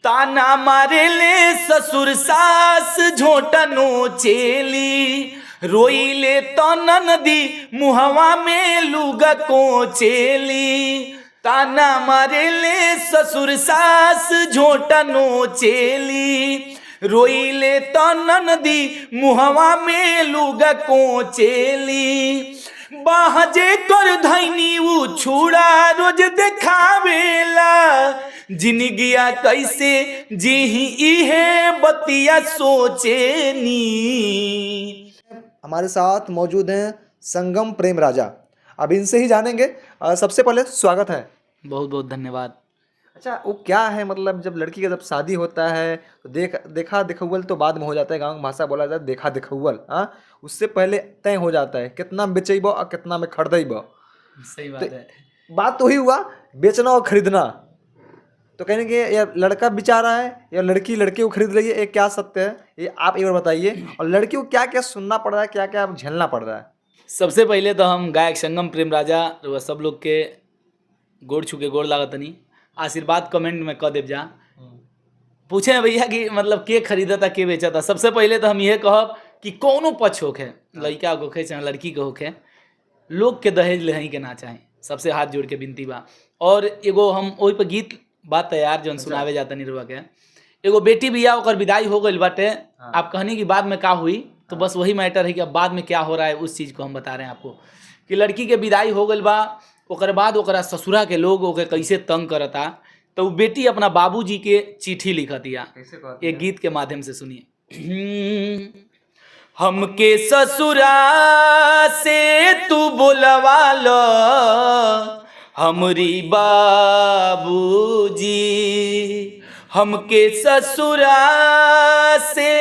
ताना मारे ले ससुर सास झोटा नोचेली, रोइले तो ननदी मुहवा में लुगा कोचेली। ताना मारे ले ससुर सास झोटा नोचेली, रोइले तो ननदी मुहवा में लुगा कोचेली। बाहजे कर धैनी उ छुड़ा रोज देखावेला, जिनगिया कैसे जीही इहे बतिया सोचेनी। हमारे साथ मौजूद हैं संगम प्रेम राजा, अब इनसे ही जानेंगे। सबसे पहले स्वागत है। बहुत बहुत धन्यवाद। अच्छा, वो क्या है, मतलब जब लड़की का जब शादी होता है तो देखा दिखौल तो बाद में हो जाता है, गाँव की भाषा बोला जाता है देखा दिखौल। हाँ, उससे पहले तय हो जाता है कितना में बेचेब और कितना में खरीदेब। सही बात है। बात तो ही हुआ बेचना और खरीदना, तो कहने के या लड़का बेचा रहा है या लड़की लड़के को खरीद रही है, ये क्या सत्य है, ये आप एक बार बताइए। और लड़की को क्या क्या सुनना पड़ रहा है, क्या क्या झेलना पड़ रहा है। सबसे पहले तो हम गायक संगम प्रेम राजा सब लोग के गोड़ छू के गोड़ लागतनी, आशीर्वाद कमेंट में कह देव जा। पूछे भैया कि मतलब के खरीदता के बेचता। सबसे पहले तो हम ये कहब कि कोनो पक्ष होखे, लड़का होखे चाहे लड़की के होखे, लोग के दहेज लेही के ना चाहे, सबसे हाथ जोड़ के विनती बा। और एगो हम वही पर गीत बात तैयार जौन सुनावे जाता निरुआ के, एगो बेटी बिया ओकर विदाई हो गई बाटे। आप कहनी कि बाद में क्या हुई, तो बस वही मैटर है कि अब बाद में क्या हो रहा है उस चीज़ को हम बता रहे हैं आपको। कि लड़की के विदाई हो गई बा, ओकर बाद ओकरा ससुरा के लोग ओके कैसे तंग करता, तो बेटी अपना बाबूजी के चिट्ठी लिखतिया, एक गीत के माध्यम से सुनिए। हमके ससुरा से तू बुलवा लो हमरी बाबूजी, हमके ससुरा से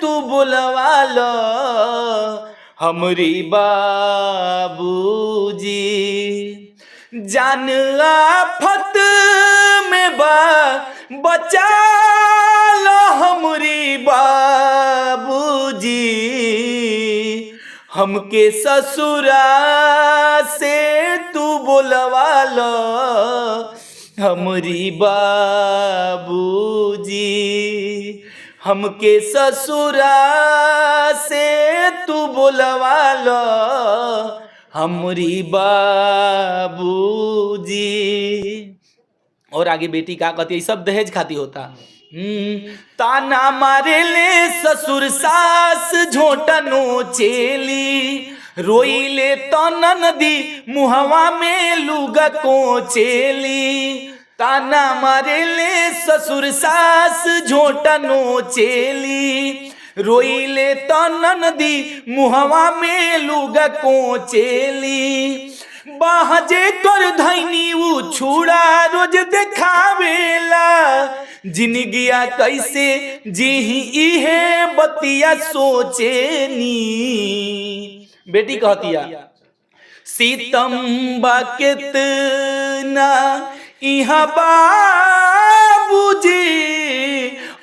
तू बुलवा लो हमरी बाबूजी। जान आफत में बा बचा लो हमरी बाबूजी, हमके ससुरा से तू बुलवा लो हमरी बाबूजी, हमके ससुरा से तू बुलवा लो हमरी बाबूजी। और आगे बेटी का कहती है, सब दहेज खाती होता। ताना मारे ले ससुर सास झोटा नोचेली, रोइले तो ननदी मुहवा में लुगा कोचेली। ताना मारे ले ससुर सास झोटा नोचेली, रोइले तो ननदी मुहवा में लुगा कोचेली। बाहजे कर धैनी उ छुड़ा रोज देखावेला, जिनगिया कैसे जीही इहे बतिया सोचेनी। बेटी कहतिया, सीतम बा कितना इहाँ बाबूजी,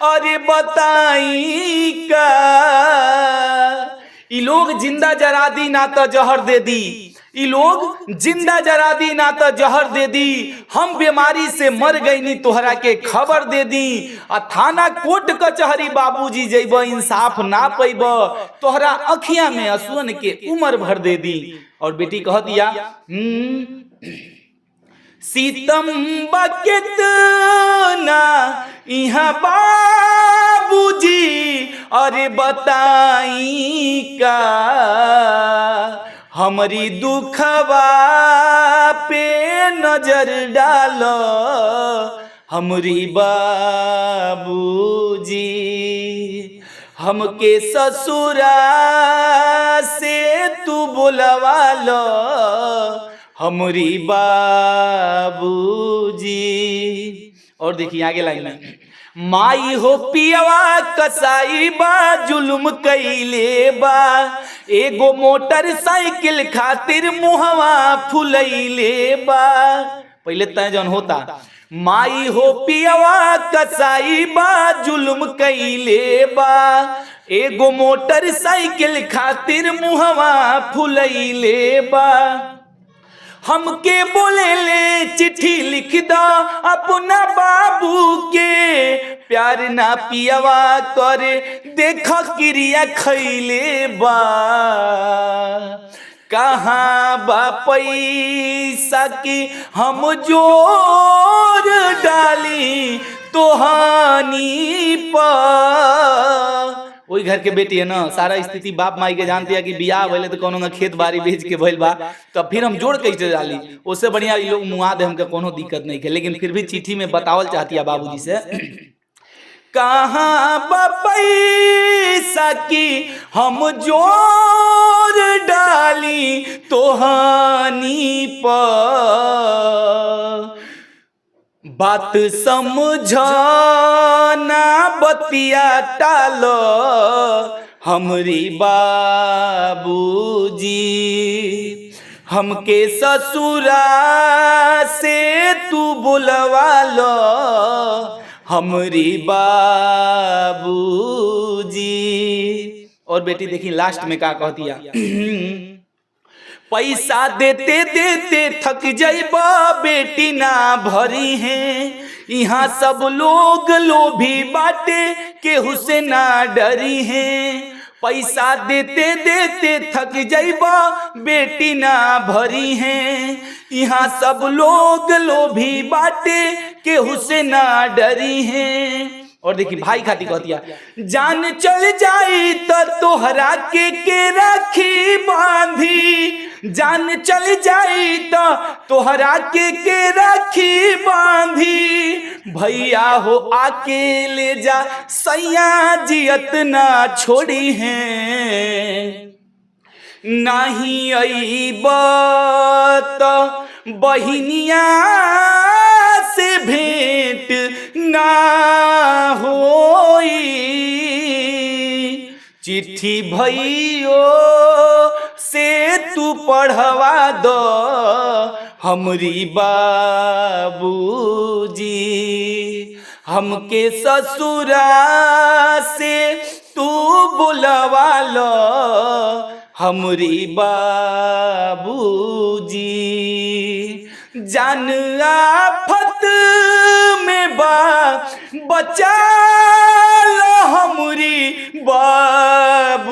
अरे बताई का। ई लोग जिंदा जरा दी ना तो जहर दे दी, ई लोग जिंदा जरा दी ना तो जहर दे दी। हम बीमारी से मर गई नी तोहरा के खबर दे दी। आ थाना कोर्ट कचहरी बाबूजी जैब इंसाफ ना पैब, तोहरा अखियां में असुअन के उम्र भर दे दी। और बेटी कह दिया, सीतम बकेतना इहाँ बाबूजी, अरे बताई का। हमरी दुखवा पे नजर डालो हमरी बाबूजी, हमके ससुरा से तू बुलवा लो हमरी बाबूजी। और देखिए आगे लाइन में, माई हो पियवा कसाई बा जुल्म कैले बा, एगो मोटरसाइकिल खातिर मुहवा फुलैले बा। पहले तय जौन होता, माई हो पियवा कसाई बा जुल्म कैले बा, एगो मोटरसाइकिल खातिर मुहवा फुलैले बा। हमके बोले ले चिट्ठी लिख दा अपना बाबू के, प्यार ना पियवा करे देख क्रिया खैले बा कहाँ बा पैसा की हम जोर डाली तोहानी पर। वही घर के बेटी है ना, सारा स्थिति बाप माई के जानती है कि बियाह भले तो कोनो खेत बाड़ी बेच के भइल बा, तो फिर हम जोड़ कैसे डाली। उससे बढ़िया ये लोग मुआ दे, हमके कोनो दिक्कत नहीं है, लेकिन फिर भी चिट्ठी में बतावल चाहती है बाबूजी से कहाँ पैसा की हम जोर डाली तोहानी पर। बात समझना बतिया टालो हमरी बाबूजी, हमके ससुरा से तू बुलवा लो हमरी बाबूजी। और बेटी देखी लास्ट में क्या कहती है पैसा देते देते थक जाइबा बेटी ना भरी है, यहाँ सब लोग लोभी बाटे केहू से ना डरी है। पैसा देते देते थक जाइबा बेटी ना भरी है, यहाँ सब लोग लोभी बाटे केहू से ना डरी है। और देखिए भाई खाती कहतिया जान चल जाई तो तोहरा के राखी बांधी, जान चल जाई तो तोहरा के राखी बांधी। भैया हो आके ले जा सैया जियत ना छोड़ी है, नहीं अइबा तो बहिनिया से भेंट ना होई। चिट्ठी भइयो से तू पढ़वा दो हमरी बाबूजी, हमके ससुरा से तू बुलवा लो हमरी बाबूजी। जान आफत में बा बचा लो हमरी बाबूजी,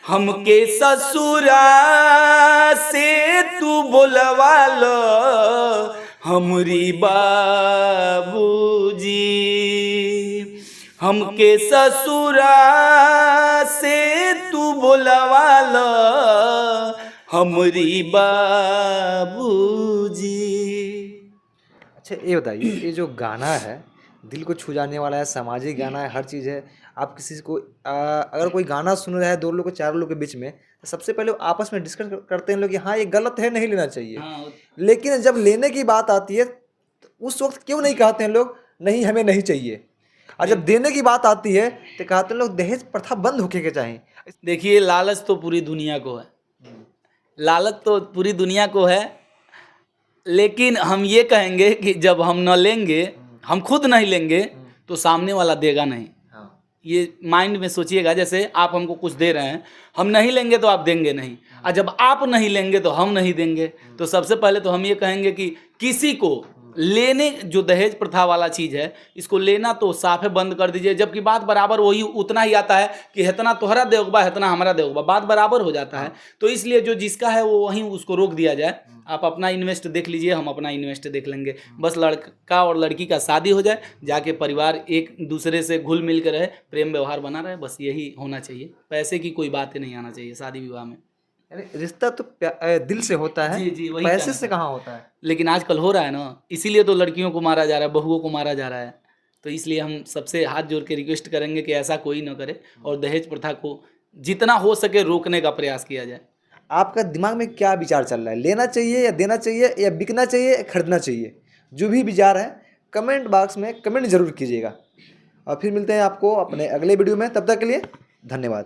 हमके ससुरा से तू बुलवा लो हमरी बाबूजी, हमके ससुरा से तू बुलवा लो हमरी बाबूजी। अच्छा ये बताइए, ये जो गाना है दिल को छू जाने वाला है, सामाजिक गाना है, हर चीज़ है। आप किसी को अगर कोई गाना सुन रहा है 2 लोग 4 लोग के बीच में, तो सबसे पहले आपस में डिस्कस करते हैं लोग कि हाँ ये गलत है, नहीं लेना चाहिए। लेकिन जब लेने की बात आती है तो उस वक्त क्यों नहीं कहते हैं लोग नहीं हमें नहीं चाहिए, और जब देने की बात आती है तो कहते हैं लोग दहेज प्रथा बंद होके के चाहिए। देखिए लालच तो पूरी दुनिया को है, लालच तो पूरी दुनिया को है, लेकिन हम ये कहेंगे कि जब हम न लेंगे, हम खुद नहीं लेंगे तो सामने वाला देगा नहीं। ये माइंड में सोचिएगा, जैसे आप हमको कुछ दे रहे हैं, हम नहीं लेंगे तो आप देंगे नहीं, और जब आप नहीं लेंगे तो हम नहीं देंगे। तो सबसे पहले तो हम ये कहेंगे कि किसी को लेने, जो दहेज प्रथा वाला चीज़ है, इसको लेना तो साफे बंद कर दीजिए। जबकि बात बराबर वही उतना ही आता है कि इतना तोहरा देगा इतना हमारा देगा, बात बराबर हो जाता है। तो इसलिए जो जिसका है वो वहीं उसको रोक दिया जाए। आप अपना इन्वेस्ट देख लीजिए, हम अपना इन्वेस्ट देख लेंगे। बस लड़का और लड़की का शादी हो जाए, जाके परिवार एक दूसरे से घुल मिल कर रहे, प्रेम व्यवहार बना रहे, बस यही होना चाहिए। पैसे की कोई बात नहीं आना चाहिए शादी विवाह में। रिश्ता तो दिल से होता है, जी वही पैसे से कहाँ होता है। लेकिन आजकल हो रहा है ना, इसीलिए तो लड़कियों को मारा जा रहा है, बहुओं को मारा जा रहा है। तो इसलिए हम सबसे हाथ जोड़ के रिक्वेस्ट करेंगे कि ऐसा कोई ना करे, और दहेज प्रथा को जितना हो सके रोकने का प्रयास किया जाए। आपका दिमाग में क्या विचार चल रहा है, लेना चाहिए या देना चाहिए या बिकना चाहिए या खरीदना चाहिए? जो भी विचार है कमेंट बॉक्स में कमेंट जरूर कीजिएगा, और फिर मिलते हैं आपको अपने अगले वीडियो में। तब तक के लिए धन्यवाद।